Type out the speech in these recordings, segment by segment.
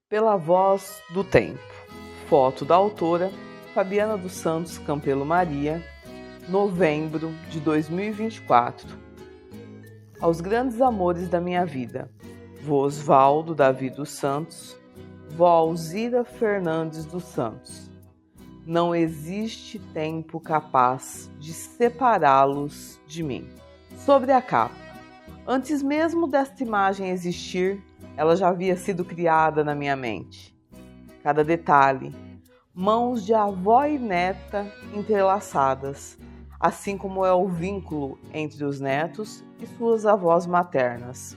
Pela voz do tempo. Foto da autora, Fabiana dos Santos Campelo Maria, novembro de 2024. Aos grandes amores da minha vida, vô Osvaldo Davi dos Santos, vó Alzira Fernandes dos Santos. Não existe tempo capaz de separá-los de mim. Sobre a capa. Antes mesmo desta imagem existir, ela já havia sido criada na minha mente. Cada detalhe, mãos de avó e neta entrelaçadas, assim como é o vínculo entre os netos e suas avós maternas.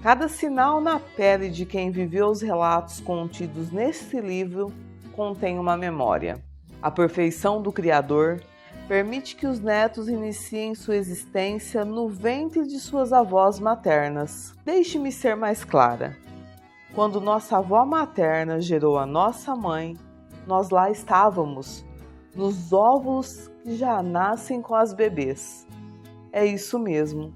Cada sinal na pele de quem viveu os relatos contidos neste livro contém uma memória. A perfeição do Criador permite que os netos iniciem sua existência no ventre de suas avós maternas. Deixe-me ser mais clara. Quando nossa avó materna gerou a nossa mãe, nós lá estávamos, nos óvulos que já nascem com as bebês. É isso mesmo.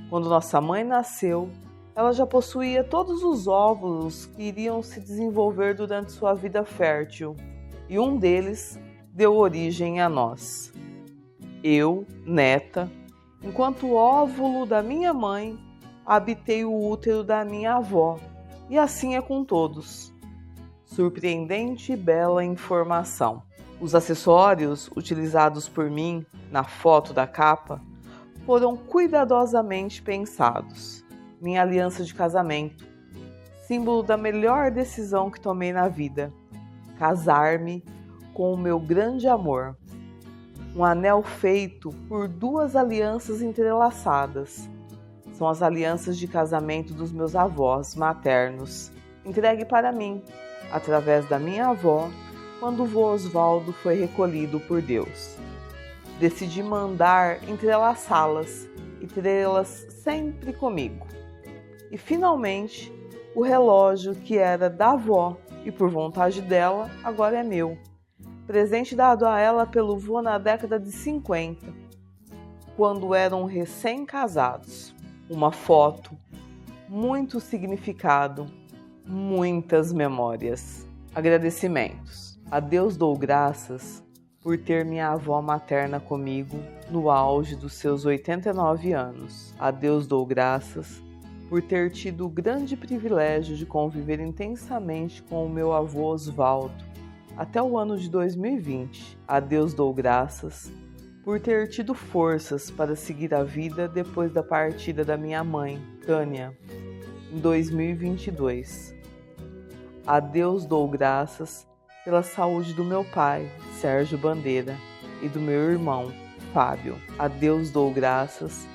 Quando nossa mãe nasceu, ela já possuía todos os óvulos que iriam se desenvolver durante sua vida fértil, e um deles deu origem a nós. Eu, neta, enquanto óvulo da minha mãe, habitei o útero da minha avó, e assim é com todos. Surpreendente e bela informação. Os acessórios utilizados por mim na foto da capa foram cuidadosamente pensados. Minha aliança de casamento, símbolo da melhor decisão que tomei na vida, casar-me com o meu grande amor. Um anel feito por duas alianças entrelaçadas. São as alianças de casamento dos meus avós maternos, entregue para mim, através da minha avó, quando o vô Osvaldo foi recolhido por Deus. Decidi mandar entrelaçá-las e tê-las sempre comigo. E finalmente, o relógio que era da avó e por vontade dela, agora é meu. Presente dado a ela pelo vô na década de 50, quando eram recém-casados. Uma foto, muito significado, muitas memórias. Agradecimentos. A Deus dou graças por ter minha avó materna comigo no auge dos seus 89 anos. A Deus dou graças por ter tido o grande privilégio de conviver intensamente com o meu avô Osvaldo até o ano de 2020. A Deus dou graças por ter tido forças para seguir a vida depois da partida da minha mãe, Tânia, em 2022. A Deus dou graças pela saúde do meu pai, Sérgio Bandeira, e do meu irmão, Fábio. A Deus dou graças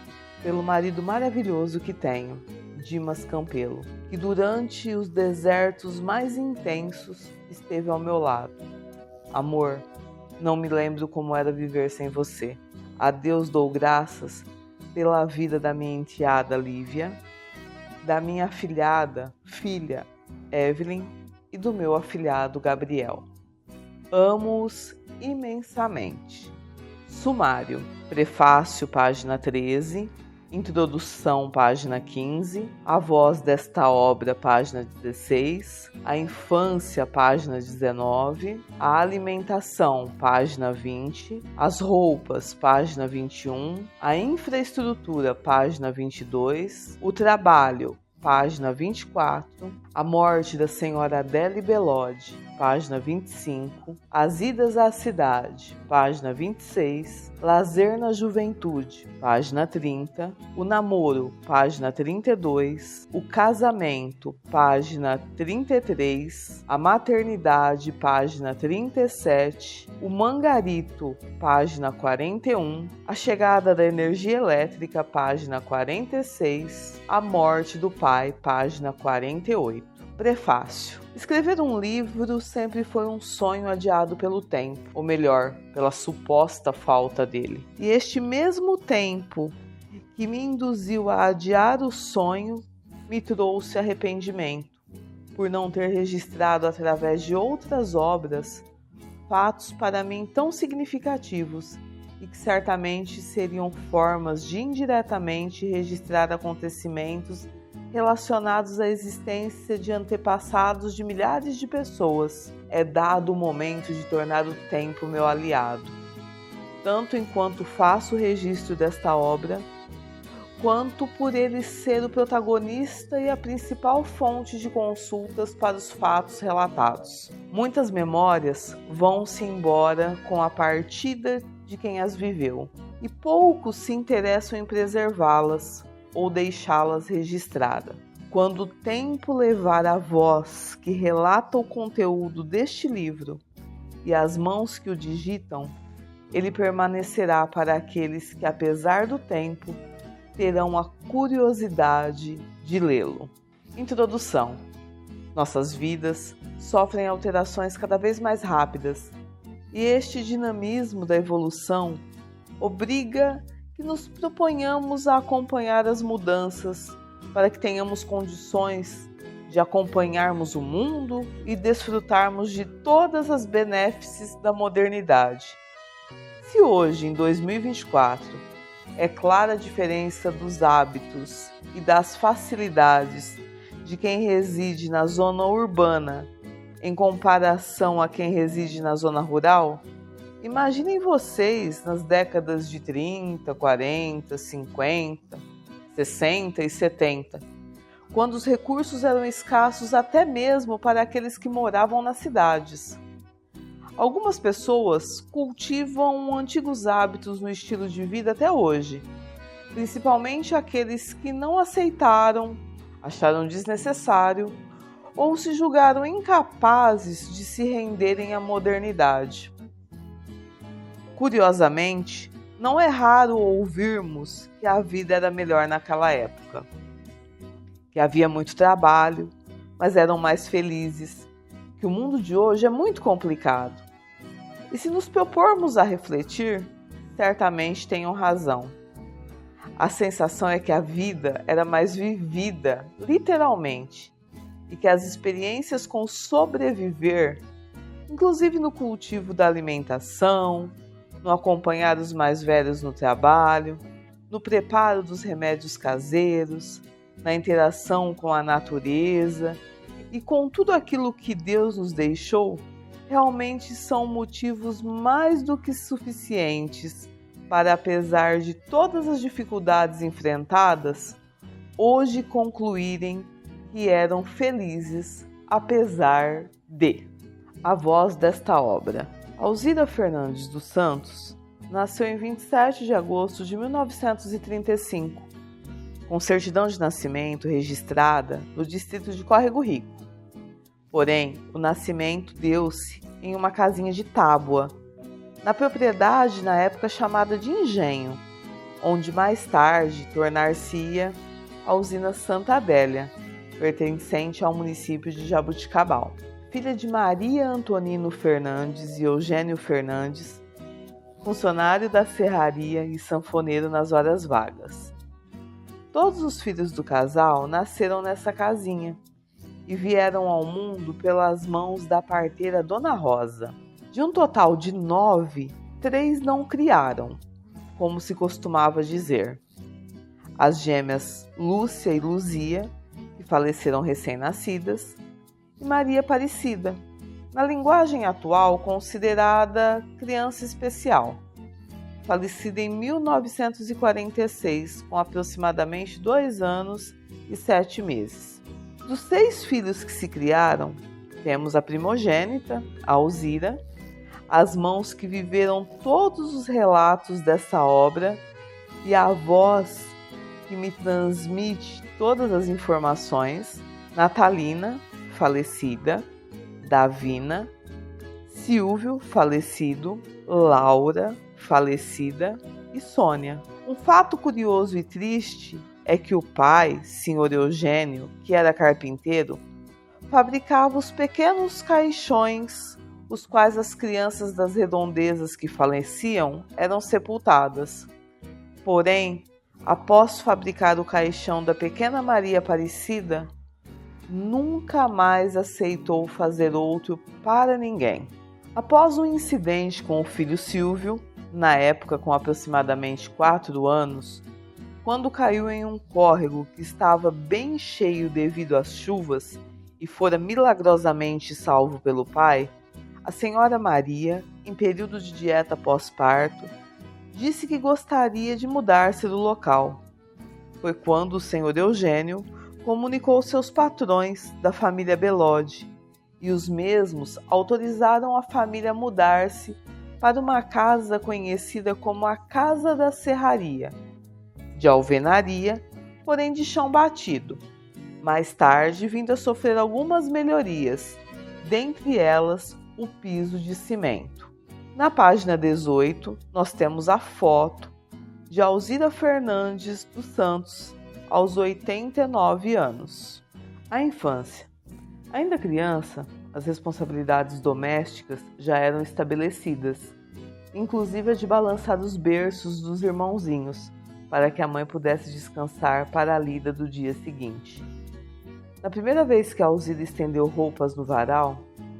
pelo marido maravilhoso que tenho, Dimas Campelo, que durante os desertos mais intensos esteve ao meu lado. Amor, não me lembro como era viver sem você. A Deus dou graças pela vida da minha enteada Lívia, da minha afilhada filha Evelyn e do meu afilhado Gabriel. Amo-os imensamente. Sumário. Prefácio, página 13. Introdução, página 15, a voz desta obra, página 16, a infância, página 19, a alimentação, página 20, as roupas, página 21, a infraestrutura, página 22, o trabalho, página 24, a morte da senhora Adele Belode, página 25, as idas à cidade, página 26, lazer na juventude, página 30, o namoro, página 32, o casamento, página 33, a maternidade, página 37, o mangarito, página 41, a chegada da energia elétrica, página 46, a morte do pai, página 48. Prefácio. Escrever um livro sempre foi um sonho adiado pelo tempo, ou melhor, pela suposta falta dele. E este mesmo tempo que me induziu a adiar o sonho, me trouxe arrependimento, por não ter registrado através de outras obras fatos para mim tão significativos e que certamente seriam formas de indiretamente registrar acontecimentos relacionados à existência de antepassados de milhares de pessoas. É dado o momento de tornar o tempo meu aliado, tanto enquanto faço o registro desta obra, quanto por ele ser o protagonista e a principal fonte de consultas para os fatos relatados. Muitas memórias vão-se embora com a partida de quem as viveu, e poucos se interessam em preservá-las ou deixá-las registradas. Quando o tempo levar a voz que relata o conteúdo deste livro e as mãos que o digitam, ele permanecerá para aqueles que, apesar do tempo, terão a curiosidade de lê-lo. Introdução. Nossas vidas sofrem alterações cada vez mais rápidas, e este dinamismo da evolução obriga que nos proponhamos a acompanhar as mudanças para que tenhamos condições de acompanharmos o mundo e desfrutarmos de todas as benefícios da modernidade. Se hoje, em 2024, é clara a diferença dos hábitos e das facilidades de quem reside na zona urbana em comparação a quem reside na zona rural, imaginem vocês nas décadas de 30, 40, 50, 60 e 70, quando os recursos eram escassos até mesmo para aqueles que moravam nas cidades. Algumas pessoas cultivam antigos hábitos no estilo de vida até hoje, principalmente aqueles que não aceitaram, acharam desnecessário ou se julgaram incapazes de se renderem à modernidade. Curiosamente, não é raro ouvirmos que a vida era melhor naquela época, que havia muito trabalho, mas eram mais felizes, que o mundo de hoje é muito complicado. E se nos propormos a refletir, certamente tenham razão. A sensação é que a vida era mais vivida, literalmente, e que as experiências com sobreviver, inclusive no cultivo da alimentação, no acompanhar os mais velhos no trabalho, no preparo dos remédios caseiros, na interação com a natureza e com tudo aquilo que Deus nos deixou, realmente são motivos mais do que suficientes para, apesar de todas as dificuldades enfrentadas, hoje concluírem que eram felizes apesar de. A voz desta obra. Alzira Fernandes dos Santos nasceu em 27 de agosto de 1935, com certidão de nascimento registrada no distrito de Córrego Rico. Porém, o nascimento deu-se em uma casinha de tábua, na propriedade na época chamada de Engenho, onde mais tarde tornar-se-ia a usina Santa Adélia, pertencente ao município de Jaboticabal. Filha de Maria Antonino Fernandes e Eugênio Fernandes, funcionário da serraria e sanfoneiro nas horas vagas. Todos os filhos do casal nasceram nessa casinha e vieram ao mundo pelas mãos da parteira Dona Rosa. De um total de 9, 3 não criaram, como se costumava dizer. As gêmeas Lúcia e Luzia, que faleceram recém-nascidas, e Maria Aparecida, na linguagem atual considerada criança especial, falecida em 1946, com aproximadamente 2 anos e 7 meses. Dos 6 filhos que se criaram, temos a primogênita, a Alzira, as mãos que viveram todos os relatos dessa obra e a voz que me transmite todas as informações, Natalina, falecida, Davina, Silvio, falecido, Laura, falecida e Sônia. Um fato curioso e triste é que o pai, Sr. Eugênio, que era carpinteiro, fabricava os pequenos caixões, os quais as crianças das redondezas que faleciam eram sepultadas. Porém, após fabricar o caixão da pequena Maria Aparecida, nunca mais aceitou fazer outro para ninguém. Após um incidente com o filho Silvio, na época com aproximadamente 4 anos, quando caiu em um córrego que estava bem cheio devido às chuvas e fora milagrosamente salvo pelo pai, a senhora Maria, em período de dieta pós-parto, disse que gostaria de mudar-se do local. Foi quando o senhor Eugênio comunicou seus patrões da família Belode, e os mesmos autorizaram a família a mudar-se para uma casa conhecida como a Casa da Serraria, de alvenaria, porém de chão batido. Mais tarde, vindo a sofrer algumas melhorias, dentre elas o piso de cimento. Na página 18, nós temos a foto de Alzira Fernandes dos Santos, aos 89 anos. A infância. Ainda criança, as responsabilidades domésticas já eram estabelecidas, inclusive a de balançar os berços dos irmãozinhos, para que a mãe pudesse descansar para a lida do dia seguinte. Na primeira vez que Alzira estendeu roupas no varal,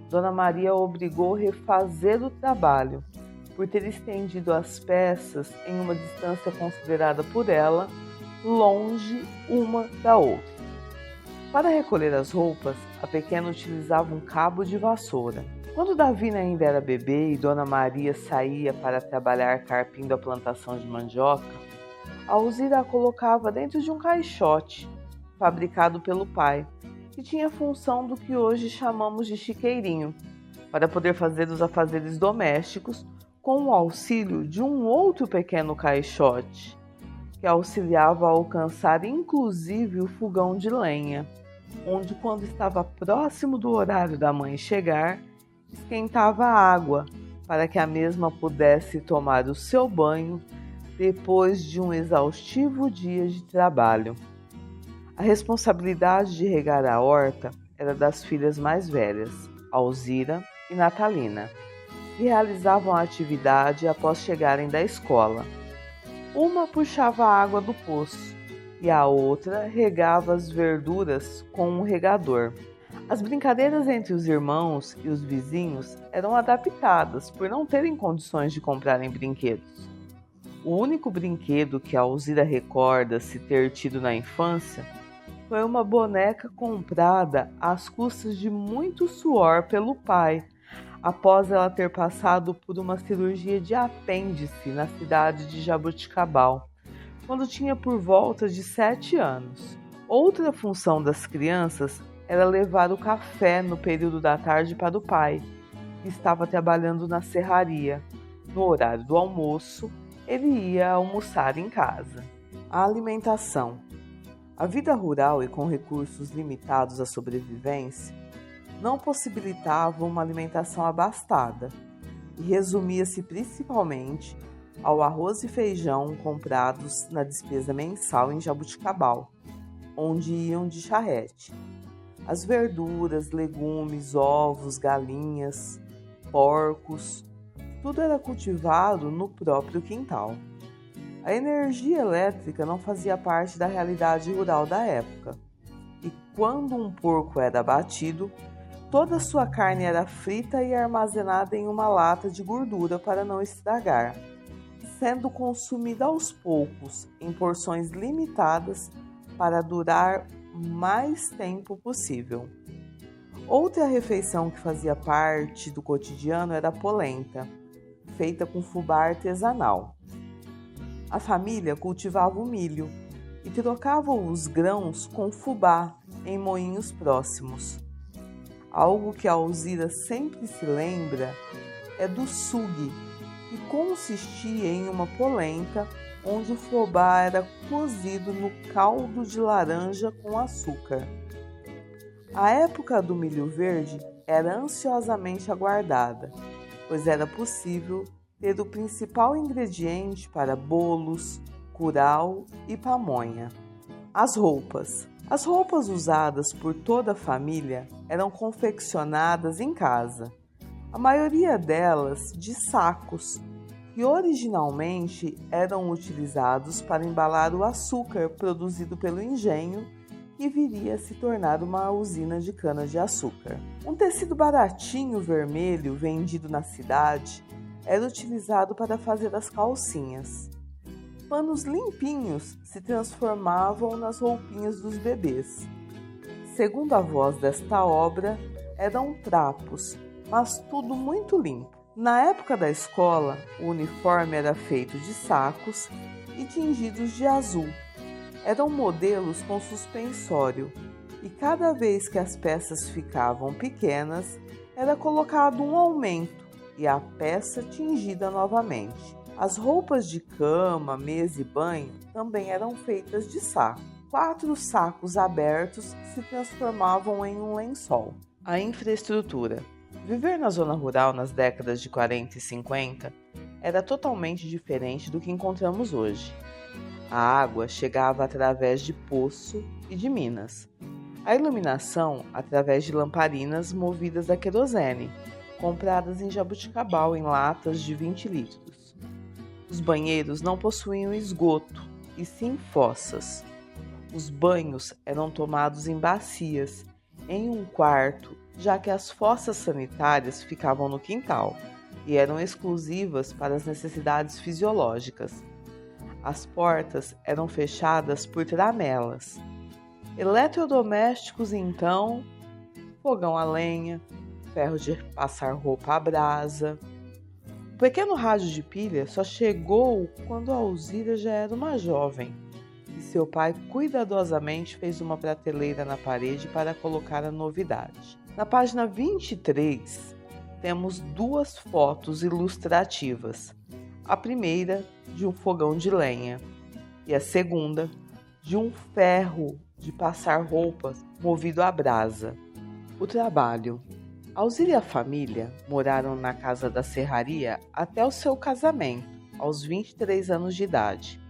Dona Maria a obrigou a refazer o trabalho, por ter estendido as peças em uma distância considerada por ela longe uma da outra. Para recolher as roupas, a pequena utilizava um cabo de vassoura. Quando Davina ainda era bebê e Dona Maria saía para trabalhar carpindo a plantação de mandioca, Alzira a colocava dentro de um caixote, fabricado pelo pai, que tinha a função do que hoje chamamos de chiqueirinho, para poder fazer os afazeres domésticos com o auxílio de um outro pequeno caixote, que auxiliava a alcançar inclusive o fogão de lenha, onde, quando estava próximo do horário da mãe chegar, esquentava a água para que a mesma pudesse tomar o seu banho depois de um exaustivo dia de trabalho. A responsabilidade de regar a horta era das filhas mais velhas, Alzira e Natalina, que realizavam a atividade após chegarem da escola. Uma puxava a água do poço e a outra regava as verduras com um regador. As brincadeiras entre os irmãos e os vizinhos eram adaptadas por não terem condições de comprarem brinquedos. O único brinquedo que a Alzira recorda-se ter tido na infância foi uma boneca comprada às custas de muito suor pelo pai, após ela ter passado por uma cirurgia de apêndice na cidade de Jaboticabal, quando tinha por volta de 7 anos. Outra função das crianças era levar o café no período da tarde para o pai, que estava trabalhando na serraria. No horário do almoço, ele ia almoçar em casa. A alimentação. A vida rural e com recursos limitados à sobrevivência não possibilitava uma alimentação abastada e resumia-se principalmente ao arroz e feijão comprados na despesa mensal em Jaboticabal, onde iam de charrete. As verduras, legumes, ovos, galinhas, porcos, tudo era cultivado no próprio quintal. A energia elétrica não fazia parte da realidade rural da época, e quando um porco era abatido, toda a sua carne era frita e armazenada em uma lata de gordura para não estragar, sendo consumida aos poucos, em porções limitadas, para durar o mais tempo possível. Outra refeição que fazia parte do cotidiano era a polenta, feita com fubá artesanal. A família cultivava o milho e trocava os grãos com fubá em moinhos próximos. Algo que a Alzira sempre se lembra é do sugue, que consistia em uma polenta onde o fubá era cozido no caldo de laranja com açúcar. A época do milho verde era ansiosamente aguardada, pois era possível ter o principal ingrediente para bolos, curau e pamonha. As roupas. As roupas usadas por toda a família eram confeccionadas em casa, a maioria delas de sacos, que originalmente eram utilizados para embalar o açúcar produzido pelo engenho, que viria a se tornar uma usina de cana-de-açúcar. Um tecido baratinho vermelho vendido na cidade era utilizado para fazer as calcinhas. panos limpinhos se transformavam nas roupinhas dos bebês. Segundo a voz desta obra, eram trapos, mas tudo muito limpo. Na época da escola, o uniforme era feito de sacos e tingidos de azul. Eram modelos com suspensório, e cada vez que as peças ficavam pequenas, era colocado um aumento e a peça tingida novamente. As roupas de cama, mesa e banho também eram feitas de saco. 4 sacos abertos se transformavam em um lençol. A infraestrutura. Viver na zona rural nas décadas de 40 e 50 era totalmente diferente do que encontramos hoje. A água chegava através de poço e de minas. A iluminação através de lamparinas movidas a querosene, compradas em Jaboticabal em latas de 20 litros. Os banheiros não possuíam esgoto, e sim fossas. Os banhos eram tomados em bacias, em um quarto, já que as fossas sanitárias ficavam no quintal e eram exclusivas para as necessidades fisiológicas. As portas eram fechadas por tramelas. Eletrodomésticos, então, fogão a lenha, ferro de passar roupa à brasa. O pequeno rádio de pilha só chegou quando a Alzira já era uma jovem e seu pai cuidadosamente fez uma prateleira na parede para colocar a novidade. Na página 23, temos 2 fotos ilustrativas. A primeira de um fogão de lenha e a segunda de um ferro de passar roupas movido à brasa. O trabalho. Alzira e a família moraram na casa da serraria até o seu casamento, aos 23 anos de idade.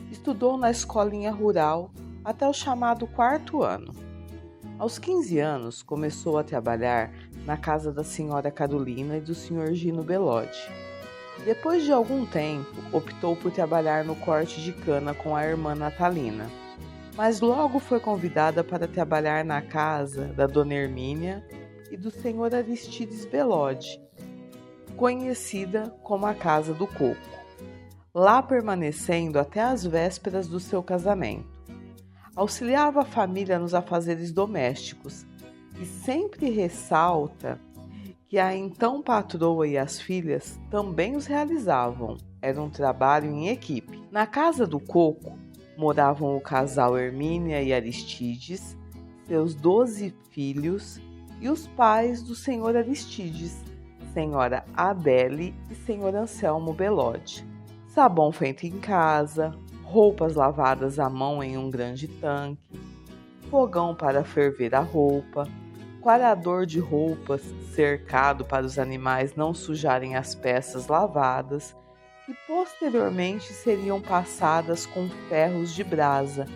Estudou na escolinha rural até o chamado 4º ano. Aos 15 anos, começou a trabalhar na casa da senhora Carolina e do senhor Gino Bellotti. Depois de algum tempo, optou por trabalhar no corte de cana com a irmã Natalina, mas logo foi convidada para trabalhar na casa da dona Hermínia e do senhor Aristides Bellotti, conhecida como a Casa do Coco, lá permanecendo até as vésperas do seu casamento. Auxiliava a família nos afazeres domésticos e sempre ressalta que a então patroa e as filhas também os realizavam. Era um trabalho em equipe. Na Casa do Coco moravam o casal Hermínia e Aristides, seus 12 filhos e os pais do senhor Aristides, senhora Adele e senhor Anselmo Bellotti. Sabão feito em casa, roupas lavadas à mão em um grande tanque, fogão para ferver a roupa, coador de roupas cercado para os animais não sujarem as peças lavadas, que posteriormente seriam passadas com ferros de brasa,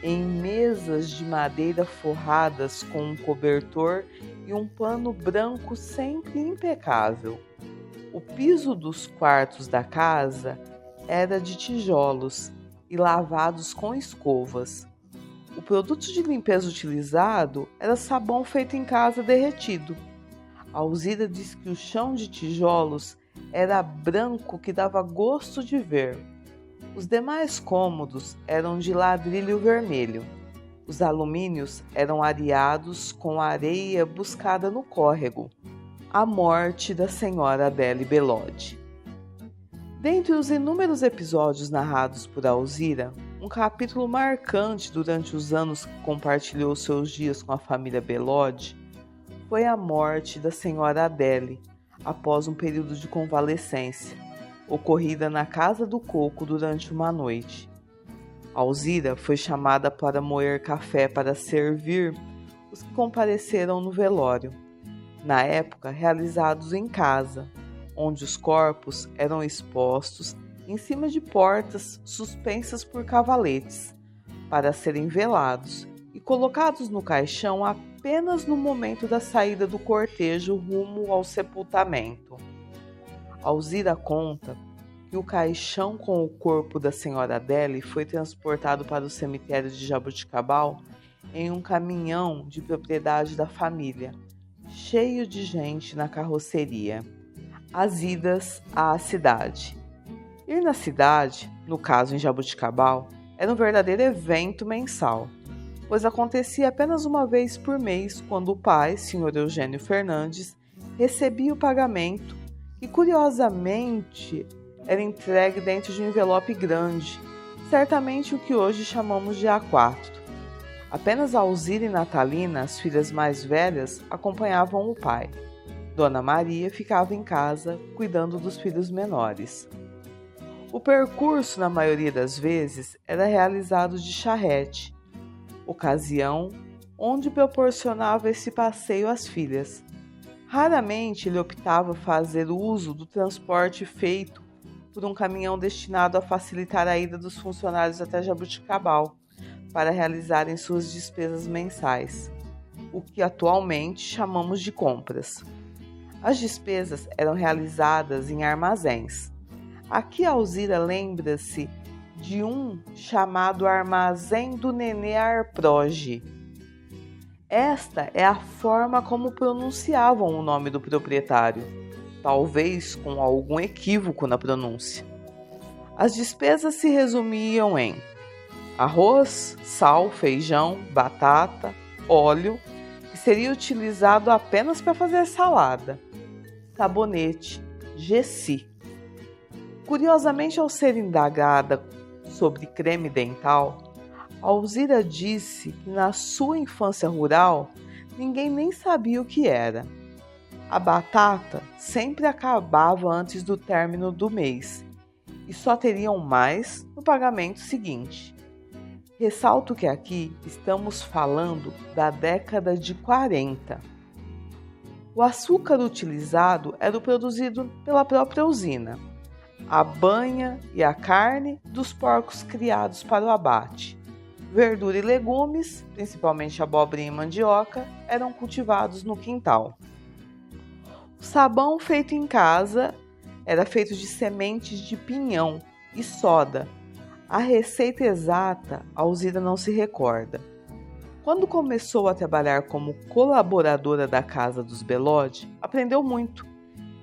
em mesas de madeira forradas com um cobertor e um pano branco sempre impecável. O piso dos quartos da casa era de tijolos e lavados com escovas. O produto de limpeza utilizado era sabão feito em casa derretido. Alzira diz que o chão de tijolos era branco que dava gosto de ver. Os demais cômodos eram de ladrilho vermelho. Os alumínios eram areados com areia buscada no córrego. A morte da senhora Adele Bellotti. Dentre os inúmeros episódios narrados por Alzira, um capítulo marcante durante os anos que compartilhou seus dias com a família Bellotti foi a morte da senhora Adele, após um período de convalescência, ocorrida na Casa do Coco durante uma noite. Alzira foi chamada para moer café para servir os que compareceram no velório, na época realizados em casa, onde os corpos eram expostos em cima de portas suspensas por cavaletes, para serem velados e colocados no caixão apenas no momento da saída do cortejo rumo ao sepultamento. Alzira conta que o caixão com o corpo da senhora Adele foi transportado para o cemitério de Jaboticabal em um caminhão de propriedade da família, cheio de gente na carroceria. As idas à cidade. Ir na cidade no caso em Jaboticabal, era um verdadeiro evento mensal, pois acontecia apenas uma vez por mês quando o pai, Sr. Eugênio Fernandes, recebia o pagamento, que curiosamente era entregue dentro de um envelope grande, certamente o que hoje chamamos de A4. Apenas Alzira e Natalina, as filhas mais velhas, acompanhavam o pai. Dona Maria ficava em casa cuidando dos filhos menores. O percurso, na maioria das vezes, era realizado de charrete, ocasião onde proporcionava esse passeio às filhas. Raramente ele optava fazer uso do transporte feito por um caminhão destinado a facilitar a ida dos funcionários até Jaboticabal para realizarem suas despesas mensais, o que atualmente chamamos de compras. As despesas eram realizadas em armazéns. Aqui Alzira lembra-se de um chamado Armazém do Nenê Arproge. Esta é a forma como pronunciavam o nome do proprietário, talvez com algum equívoco na pronúncia. As despesas se resumiam em arroz, sal, feijão, batata, óleo, que seria utilizado apenas para fazer salada, sabonete, gessi. Curiosamente, ao ser indagada sobre creme dental, Alzira disse que na sua infância rural ninguém nem sabia o que era. A batata sempre acabava antes do término do mês e só teriam mais no pagamento seguinte. Ressalto que aqui estamos falando da década de 40. O açúcar utilizado era o produzido pela própria usina, a banha e a carne dos porcos criados para o abate. Verdura e legumes, principalmente abóbora e mandioca, eram cultivados no quintal. O sabão feito em casa era feito de sementes de pinhão e soda. A receita exata, Alzira não se recorda. Quando começou a trabalhar como colaboradora da casa dos Belode, aprendeu muito,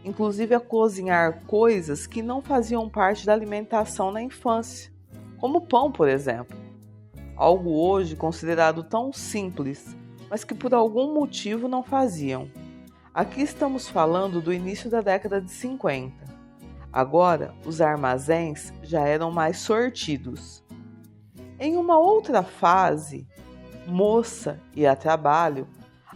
inclusive a cozinhar coisas que não faziam parte da alimentação na infância, como pão, por exemplo. Algo hoje considerado tão simples, mas que por algum motivo não faziam. Aqui estamos falando do início da década de 50. Agora, os armazéns já eram mais sortidos. Em uma outra fase, moça e a trabalho,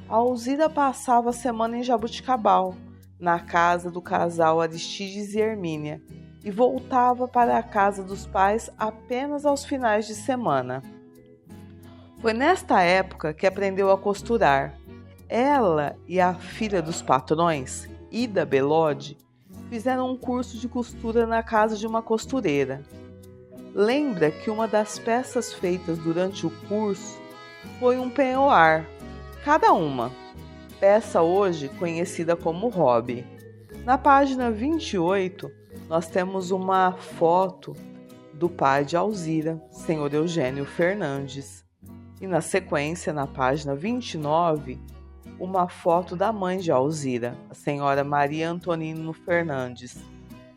Alzira passava a semana em Jaboticabal, na casa do casal Aristides e Hermínia, e voltava para a casa dos pais apenas aos finais de semana. Foi nesta época que aprendeu a costurar. Ela e a filha dos patrões, Ida Belode, fizeram um curso de costura na casa de uma costureira. Lembra que uma das peças feitas durante o curso foi um penhoar, cada uma, peça hoje conhecida como hobby. Na página 28, nós temos uma foto do pai de Alzira, Sr. Eugênio Fernandes. E na sequência, na página 29, uma foto da mãe de Alzira, a senhora Maria Antonino Fernandes.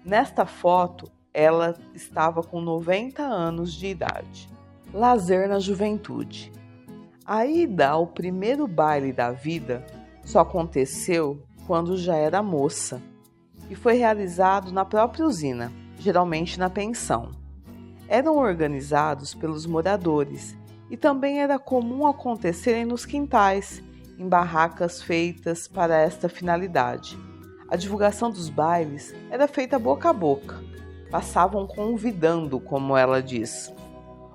Nesta foto, ela estava com 90 anos de idade. Lazer na juventude. A ida ao primeiro baile da vida só aconteceu quando já era moça e foi realizado na própria usina, geralmente na pensão. Eram organizados pelos moradores e também era comum acontecerem nos quintais, em barracas feitas para esta finalidade. A divulgação dos bailes era feita boca a boca, passavam convidando, como ela diz.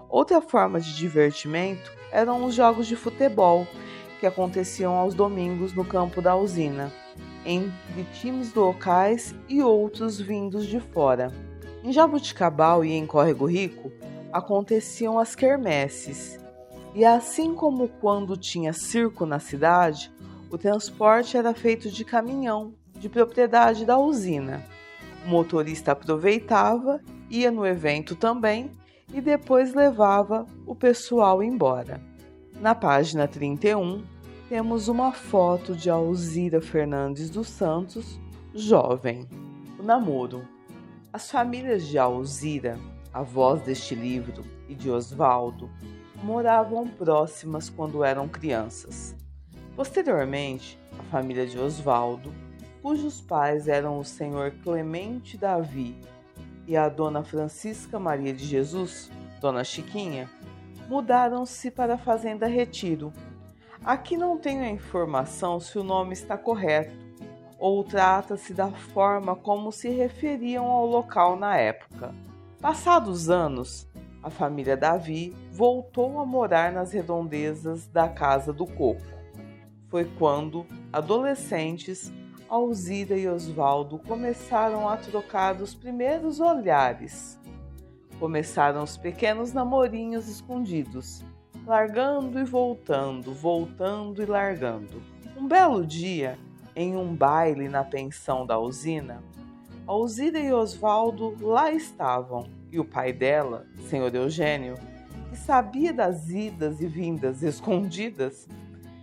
Outra forma de divertimento eram os jogos de futebol, que aconteciam aos domingos no campo da usina, entre times locais e outros vindos de fora. Em Jaboticabal e em Córrego Rico, aconteciam as quermesses. E assim como quando tinha circo na cidade, o transporte era feito de caminhão, de propriedade da usina. O motorista aproveitava, ia no evento também e depois levava o pessoal embora. Na página 31, temos uma foto de Alzira Fernandes dos Santos, jovem. O namoro. As famílias de Alzira avós deste livro e de Osvaldo, moravam próximas quando eram crianças. Posteriormente, a família de Osvaldo, cujos pais eram o senhor Clemente Davi e a dona Francisca Maria de Jesus, dona Chiquinha, mudaram-se para a Fazenda Retiro. Aqui não tenho a informação se o nome está correto ou trata-se da forma como se referiam ao local na época. Passados anos, a família Davi voltou a morar nas redondezas da Casa do Coco. Foi quando, adolescentes, Alzira e Osvaldo começaram a trocar os primeiros olhares. Começaram os pequenos namorinhos escondidos, largando e voltando, voltando e largando. Um belo dia, em um baile na pensão da usina, Alzira e Osvaldo lá estavam, e o pai dela, senhor Eugênio, que sabia das idas e vindas escondidas,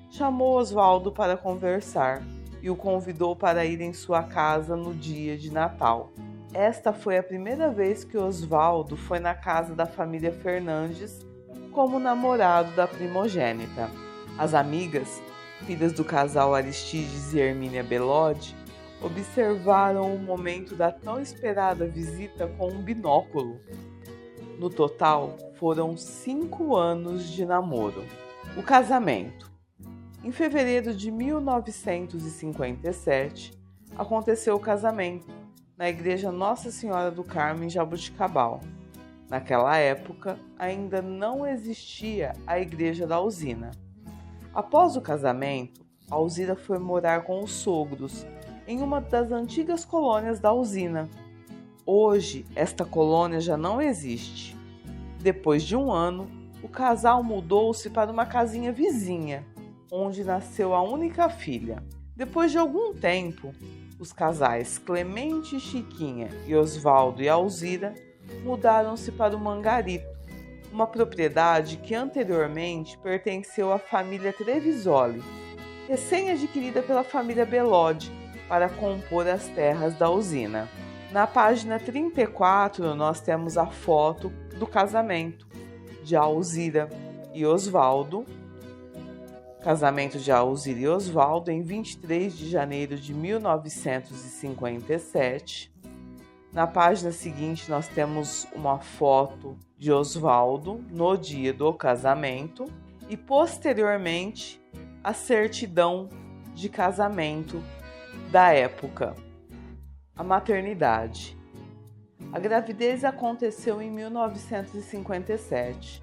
chamou Osvaldo para conversar e o convidou para ir em sua casa no dia de Natal. Esta foi a primeira vez que Osvaldo foi na casa da família Fernandes como namorado da primogênita. As amigas, filhas do casal Aristides e Hermínia Belode, observaram o momento da tão esperada visita com um binóculo. No total, foram 5 anos de namoro. O casamento. Em fevereiro de 1957, aconteceu o casamento na Igreja Nossa Senhora do Carmo, em Jaboticabal. Naquela época, ainda não existia a Igreja da Usina. Após o casamento, Alzira foi morar com os sogros em uma das antigas colônias da usina. Hoje, esta colônia já não existe. Depois de um ano, o casal mudou-se para uma casinha vizinha, onde nasceu a única filha. Depois de algum tempo, os casais Clemente e Chiquinha e Osvaldo e Alzira mudaram-se para o Mangarito, uma propriedade que anteriormente pertenceu à família Trevisoli, recém-adquirida pela família Belode para compor as terras da usina. Na página 34, nós temos a foto do casamento de Alzira e Osvaldo. Casamento de Alzira e Osvaldo em 23 de janeiro de 1957. Na página seguinte, nós temos uma foto de Osvaldo no dia do casamento e, posteriormente, a certidão de casamento da época. A maternidade. A gravidez aconteceu em 1957.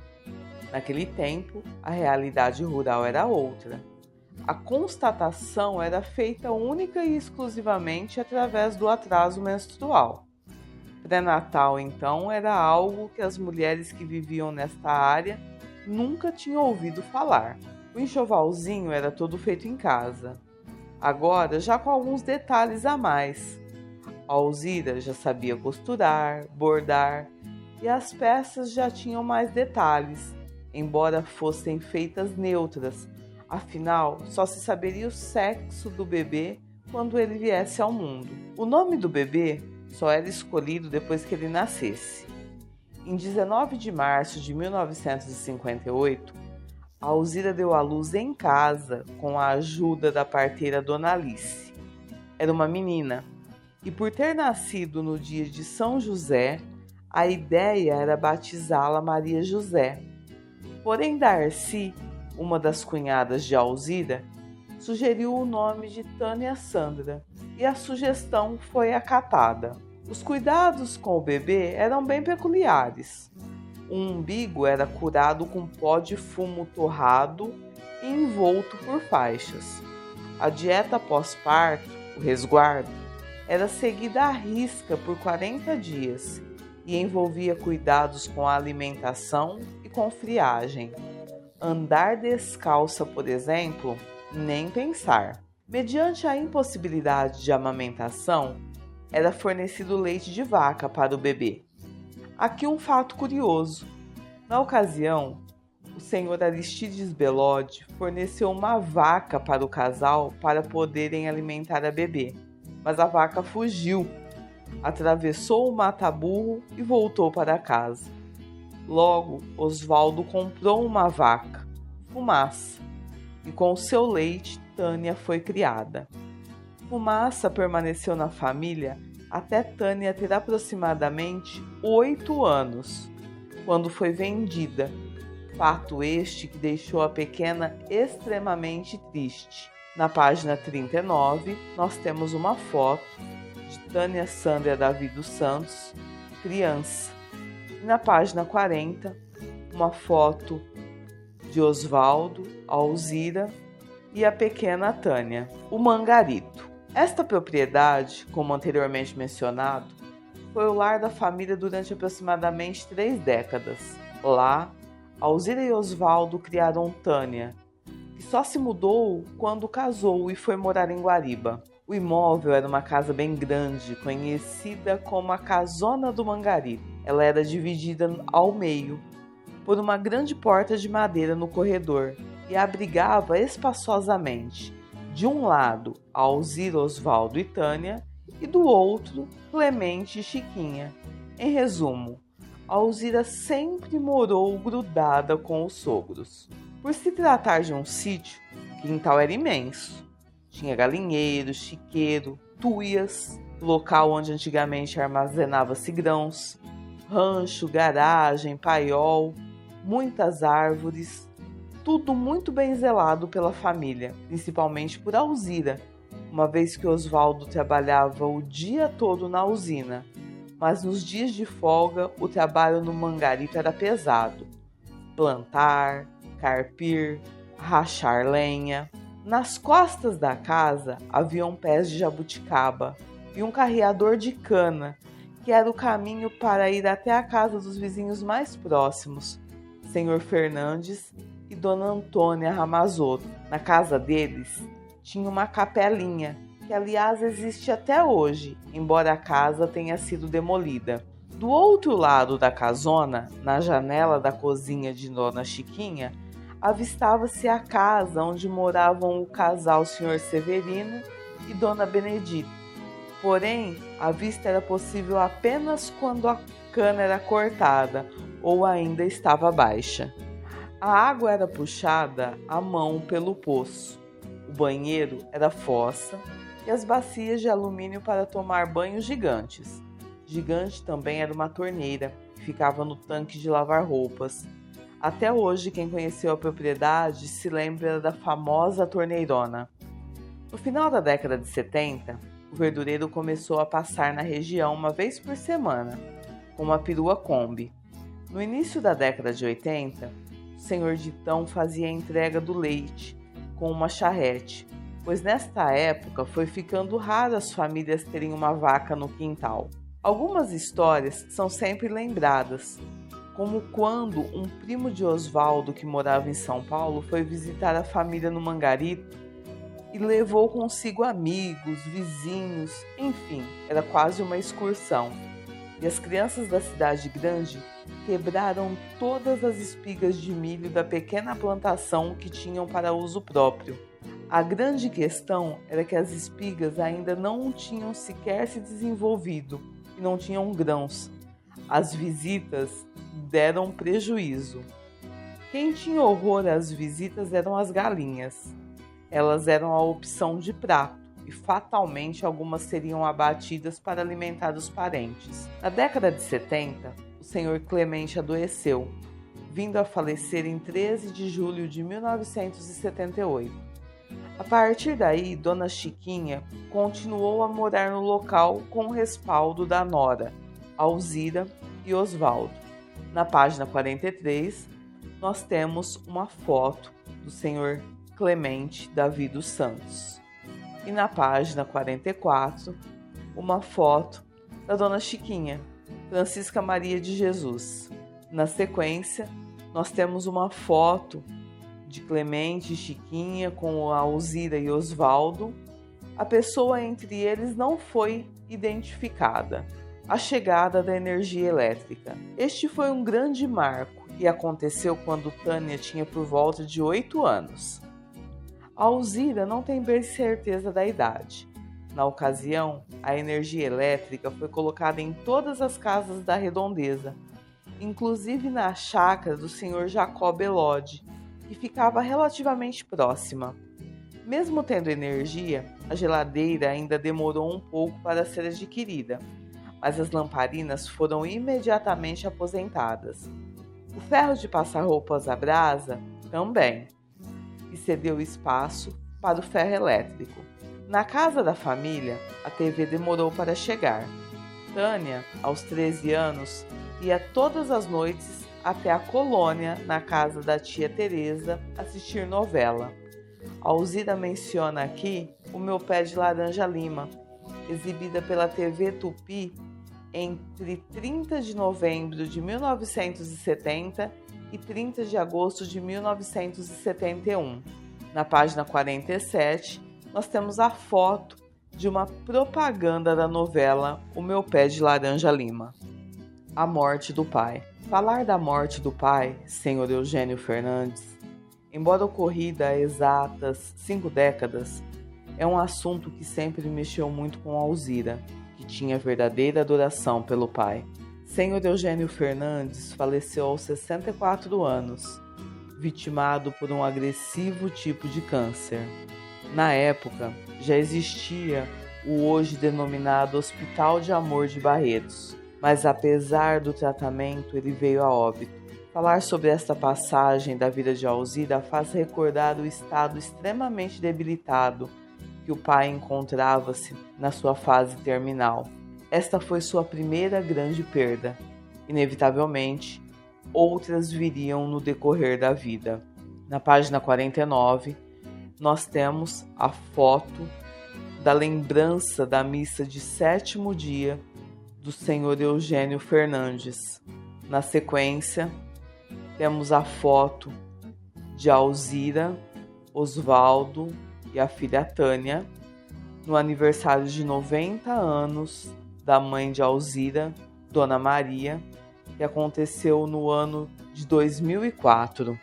Naquele tempo, a realidade rural era outra. A constatação era feita única e exclusivamente através do atraso menstrual. Pré-natal, então, era algo que as mulheres que viviam nesta área nunca tinham ouvido falar. O enxovalzinho era todo feito em casa. Agora, já com alguns detalhes a mais. A Alzira já sabia costurar, bordar, e as peças já tinham mais detalhes, embora fossem feitas neutras. Afinal, só se saberia o sexo do bebê quando ele viesse ao mundo. O nome do bebê só era escolhido depois que ele nascesse. Em 19 de março de 1958, a Alzira deu à luz em casa com a ajuda da parteira Dona Alice. Era uma menina, e por ter nascido no dia de São José, a ideia era batizá-la Maria José. Porém, Darcy, uma das cunhadas de Alzira, sugeriu o nome de Tânia Sandra, e a sugestão foi acatada. Os cuidados com o bebê eram bem peculiares. O umbigo era curado com pó de fumo torrado e envolto por faixas. A dieta pós-parto, o resguardo, era seguida à risca por 40 dias e envolvia cuidados com a alimentação e com friagem. Andar descalça, por exemplo, nem pensar. Mediante a impossibilidade de amamentação, era fornecido leite de vaca para o bebê. Aqui um fato curioso. Na ocasião, o senhor Aristides Belode forneceu uma vaca para o casal para poderem alimentar a bebê, mas a vaca fugiu atravessou o mata-burro e voltou para casa. Logo, Osvaldo comprou uma vaca, Fumaça, e com seu leite Tânia foi criada. Fumaça permaneceu na família até Tânia ter aproximadamente 8 anos, quando foi vendida, fato este que deixou a pequena extremamente triste. Na página 39, nós temos uma foto de Tânia Sandra Davi dos Santos, criança. E na página 40, uma foto de Osvaldo, Alzira e a pequena Tânia. O Mangarito. Esta propriedade, como anteriormente mencionado, foi o lar da família durante aproximadamente 3 décadas. Lá, Alzira e Osvaldo criaram Tânia, que só se mudou quando casou e foi morar em Guariba. O imóvel era uma casa bem grande, conhecida como a Casona do Mangarito. Ela era dividida ao meio por uma grande porta de madeira no corredor e abrigava espaçosamente, de um lado, Alzira, Osvaldo e Tânia, e do outro, Clemente e Chiquinha. Em resumo, Alzira sempre morou grudada com os sogros. Por se tratar de um sítio, o quintal era imenso. Tinha galinheiro, chiqueiro, tuias, local onde antigamente armazenava-se grãos, rancho, garagem, paiol, muitas árvores, tudo muito bem zelado pela família, principalmente por Alzira, uma vez que Osvaldo trabalhava o dia todo na usina, mas nos dias de folga o trabalho no Mangarito era pesado. Plantar, carpir, rachar lenha. Nas costas da casa haviam pés de jabuticaba e um carreador de cana, que era o caminho para ir até a casa dos vizinhos mais próximos, Senhor Fernandes e Dona Antônia Ramazoto. Na casa deles tinha uma capelinha, que aliás existe até hoje, embora a casa tenha sido demolida. Do outro lado da casona, na janela da cozinha de Dona Chiquinha, avistava-se a casa onde moravam o casal Sr. Severino e Dona Benedita. Porém, a vista era possível apenas quando a cana era cortada ou ainda estava baixa. A água era puxada à mão pelo poço. O banheiro era fossa e as bacias de alumínio para tomar banhos gigantes. Gigante também era uma torneira que ficava no tanque de lavar roupas. Até hoje, quem conheceu a propriedade se lembra da famosa torneirona. No final da década de 70, o verdureiro começou a passar na região uma vez por semana, com uma perua Kombi. No início da década de 80, o senhor Ditão fazia a entrega do leite com uma charrete, pois nesta época foi ficando raro as famílias terem uma vaca no quintal. Algumas histórias são sempre lembradas, como quando um primo de Osvaldo, que morava em São Paulo, foi visitar a família no Mangarito e levou consigo amigos, vizinhos, enfim, era quase uma excursão. E as crianças da cidade grande quebraram todas as espigas de milho da pequena plantação que tinham para uso próprio. A grande questão era que as espigas ainda não tinham sequer se desenvolvido e não tinham grãos. As visitas deram prejuízo. Quem tinha horror às visitas eram as galinhas. Elas eram a opção de prato e fatalmente algumas seriam abatidas para alimentar os parentes. Na década de 70, o senhor Clemente adoeceu, vindo a falecer em 13 de julho de 1978. A partir daí, Dona Chiquinha continuou a morar no local com o respaldo da nora, Alzira e Osvaldo. Na página 43, nós temos uma foto do senhor Clemente Davi dos Santos. E na página 44, uma foto da Dona Chiquinha, Francisca Maria de Jesus. Na sequência, nós temos uma foto de Clemente e Chiquinha com a Alzira e Osvaldo. A pessoa entre eles não foi identificada. A chegada da energia elétrica. Este foi um grande marco e aconteceu quando Tânia tinha por volta de 8 anos. A Alzira não tem bem certeza da idade. Na ocasião, a energia elétrica foi colocada em todas as casas da redondeza, inclusive na chácara do Sr. Jacó Belode, que ficava relativamente próxima. Mesmo tendo energia, a geladeira ainda demorou um pouco para ser adquirida, mas as lamparinas foram imediatamente aposentadas. O ferro de passar roupas à brasa também, e cedeu espaço para o ferro elétrico. Na casa da família, a TV demorou para chegar. Tânia, aos 13 anos, ia todas as noites até a colônia, na casa da tia Teresa, assistir novela. Alzira menciona aqui O Meu Pé de Laranja Lima, exibida pela TV Tupi entre 30 de novembro de 1970 e 30 de agosto de 1971. Na página 47, nós temos a foto de uma propaganda da novela O Meu Pé de Laranja Lima. A morte do pai. Falar da morte do pai, Sr. Eugênio Fernandes, embora ocorrida há exatas 5 décadas, é um assunto que sempre mexeu muito com Alzira, que tinha verdadeira adoração pelo pai. Sr. Eugênio Fernandes faleceu aos 64 anos, vitimado por um agressivo tipo de câncer. Na época, já existia o hoje denominado Hospital de Amor de Barretos, mas apesar do tratamento, ele veio a óbito. Falar sobre esta passagem da vida de Alzira faz recordar o estado extremamente debilitado que o pai encontrava-se na sua fase terminal. Esta foi sua primeira grande perda. Inevitavelmente, outras viriam no decorrer da vida. Na página 49, nós temos a foto da lembrança da missa de 7º dia do Sr. Eugênio Fernandes. Na sequência, temos a foto de Alzira, Osvaldo e a filha Tânia, no aniversário de 90 anos da mãe de Alzira, Dona Maria, que aconteceu no ano de 2004.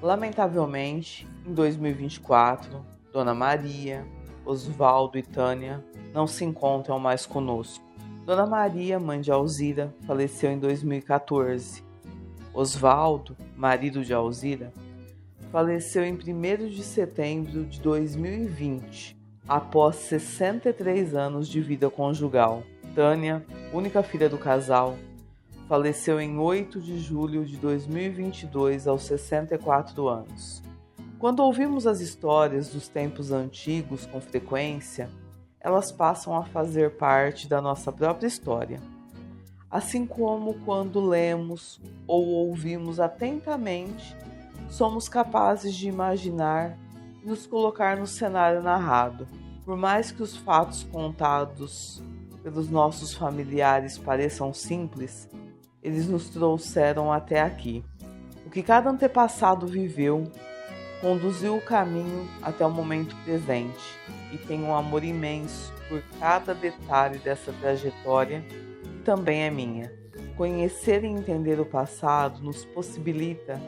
Lamentavelmente, em 2024, Dona Maria, Osvaldo e Tânia não se encontram mais conosco. Dona Maria, mãe de Alzira, faleceu em 2014. Osvaldo, marido de Alzira, faleceu em 1º de setembro de 2020, após 63 anos de vida conjugal. Tânia, única filha do casal, faleceu em 8 de julho de 2022, aos 64 anos. Quando ouvimos as histórias dos tempos antigos com frequência, elas passam a fazer parte da nossa própria história. Assim como quando lemos ou ouvimos atentamente, somos capazes de imaginar e nos colocar no cenário narrado. Por mais que os fatos contados pelos nossos familiares pareçam simples, eles nos trouxeram até aqui. O que cada antepassado viveu conduziu o caminho até o momento presente e tem um amor imenso por cada detalhe dessa trajetória, que também é minha. Conhecer e entender o passado nos possibilita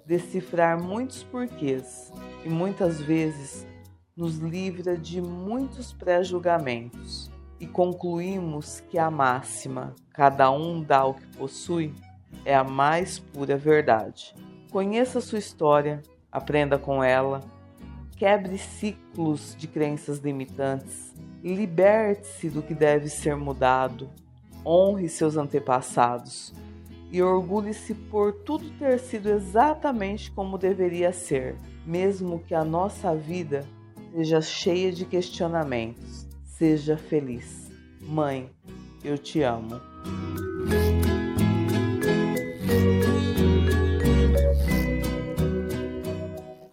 decifrar muitos porquês e muitas vezes nos livra de muitos pré-julgamentos. E concluímos que a máxima "cada um dá o que possui" é a mais pura verdade. Conheça sua história, aprenda com ela, quebre ciclos de crenças limitantes, liberte-se do que deve ser mudado, honre seus antepassados e orgulhe-se por tudo ter sido exatamente como deveria ser, mesmo que a nossa vida seja cheia de questionamentos. Seja feliz. Mãe, eu te amo.